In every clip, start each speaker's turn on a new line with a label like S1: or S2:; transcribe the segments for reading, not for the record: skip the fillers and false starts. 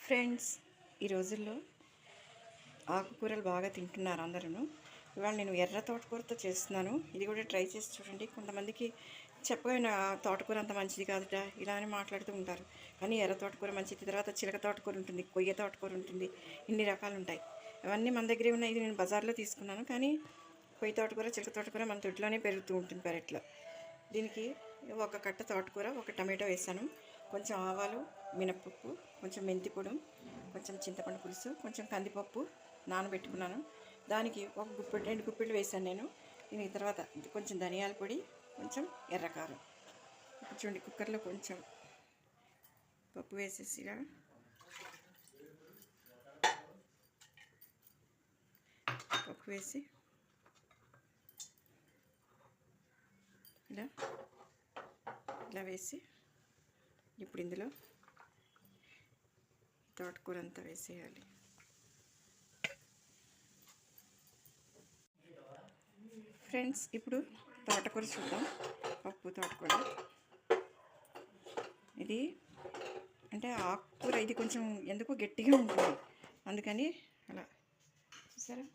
S1: Friends, ఈ రోజుల్లో ఆకుకూరలు బాగా తింటున్నారు అందరూ. ఇవాళ నేను ఎర్ర తోటకూరతో చేస్తున్నాను. ఇది కూడా ట్రై చేసి చూడండి. కొంతమందికి చెప్పగానే తోటకూర అంత మంచిది కాదుట ఇలా అని మాట్లాడుతూ ఉంటారు. కానీ ఎర్ర తోటకూర మంచిది. తర్వాత చిలక తోటకూర ఉంటుంది, కొయ్య తోటకూర ఉంటుంది, ఇన్ని రకాలు ఉంటాయి. అవన్నీ మన దగ్గరే ఉన్నాయి. ఇది నేను బజార్లో తీసుకున్నాను. కానీ కొయ్య తోటకూర, చిలక తోటకూర మన తొట్లోనే పెరుగుతూ ఉంటుంది పెరట్లో. దీనికి ఒక కట్ట తోటకూర, ఒక టమాటో వేసాను, కొంచెం ఆవాలు, మినపప్పు, కొంచెం మెంతిపొడి, కొంచెం చింతపండు పులుసు, కొంచెం కందిపప్పు నానబెట్టుకున్నాను. దానికి ఒక గుప్పెడు 2 గుప్పెళ్ళు వేసాను నేను. దీని తర్వాత కొంచెం ధనియాల పొడి, కొంచెం ఎర్రకారం. ఇప్పుడు చూడండి, కుక్కర్లో కొంచెం పప్పు వేసేసి ఇలా పప్పు వేసి ఇలా వేసి ఇప్పుడు ఇందులో తోటకూర అంతా వేసేయాలి. ఫ్రెండ్స్, ఇప్పుడు తోటకూర చూద్దాం. పప్పు తోటకూర ఇది అంటే ఆకుకూర, ఇది కొంచెం ఎందుకో గట్టిగా ఉంటుంది, అందుకని అలా. చూసారా,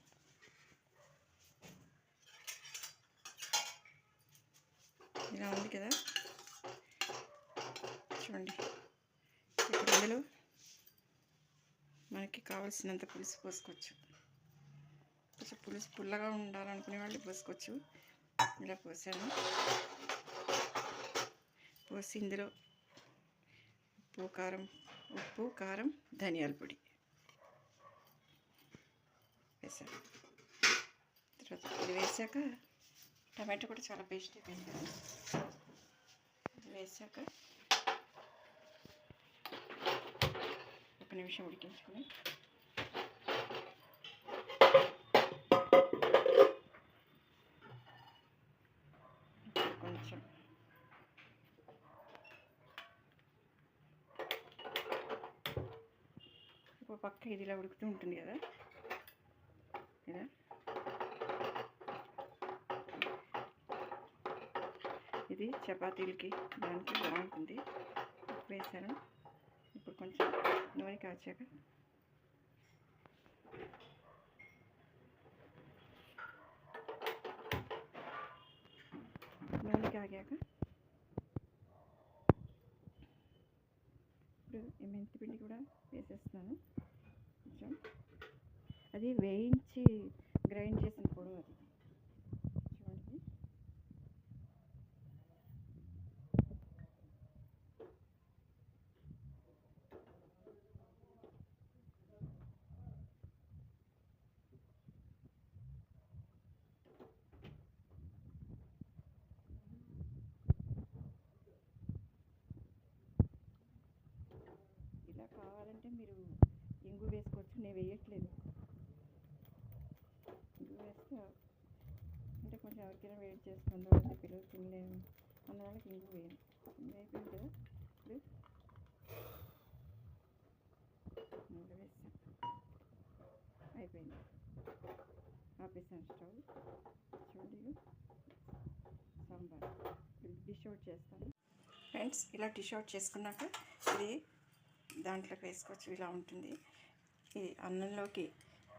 S1: ఇలా ఉంది కదా. చూడండి, ఇప్పుడు ఇందులో మనకి కావాల్సినంత పులుసు పోసుకోవచ్చు. కొంచెం పులుసు పుల్లగా ఉండాలనుకునే వాళ్ళు పోసుకోవచ్చు. ఇలా పోసాను. పోసి ఇందులో ఉప్పు కారం ధనియాల పొడి వేసాను. తర్వాత ఇది వేసాక టమాటో కూడా చాలా పేస్ట్ అయిపోయింది కదా. ఇది వేసాక ఒక నిమిషం ఉడికించుకొని కొంచెం ఒక పక్క ఇది ఇలా ఉడుకుతూ ఉంటుంది కదా. ఇలా ఇది చపాతీలకి దానికి బాగుంటుంది. వేసాను. ఇప్పుడు కొంచెం నూనె కాచాక నూనె కాగాక ఇప్పుడు ఈ మెంతిపిండి కూడా వేసేస్తున్నాను. కొంచెం అది వేయించి గ్రైండ్ చేసిన పొడి అది. చూడండి, ఇలా కావాలంటే మీరు ఇంగు వేసుకోవచ్చు. నేను వేయట్లేదు. ఇంగు వేస్తే అంటే కొంచెం ఎవరికైనా వేడి చేసుకుందాం అంటే పిల్లలు తినలేము అన్న వాళ్ళకి ఇంగు వేయను. ఇంగు అయిపోయింది కదా. ఇప్పుడు ఇంగు వేసాను, అయిపోయింది. ఆపేసాను స్టవ్. చూడండి, సాంబార్ డిష్ అవుట్ చేస్తాను. ఫ్రెండ్స్, ఇలా డిష్ అవుట్ చేసుకున్నాక ఇది దాంట్లోకి వేసుకోవచ్చు. ఇలా ఉంటుంది. ఇది అన్నంలోకి,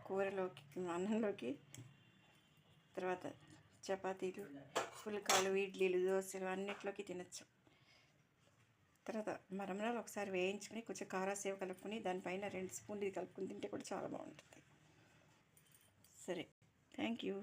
S1: కూరలోకి, అన్నంలోకి, తర్వాత చపాతీలు, పుల్కాలు, ఇడ్లీలు, దోశలు అన్నిట్లోకి తినచ్చు. తర్వాత మరమరాలు ఒకసారి వేయించుకొని కొంచెం కారాసేవ కలుపుకొని దానిపైన 2 స్పూన్లు ఇది కలుపుకొని తింటే కూడా చాలా బాగుంటుంది. సరే, థ్యాంక్ యూ.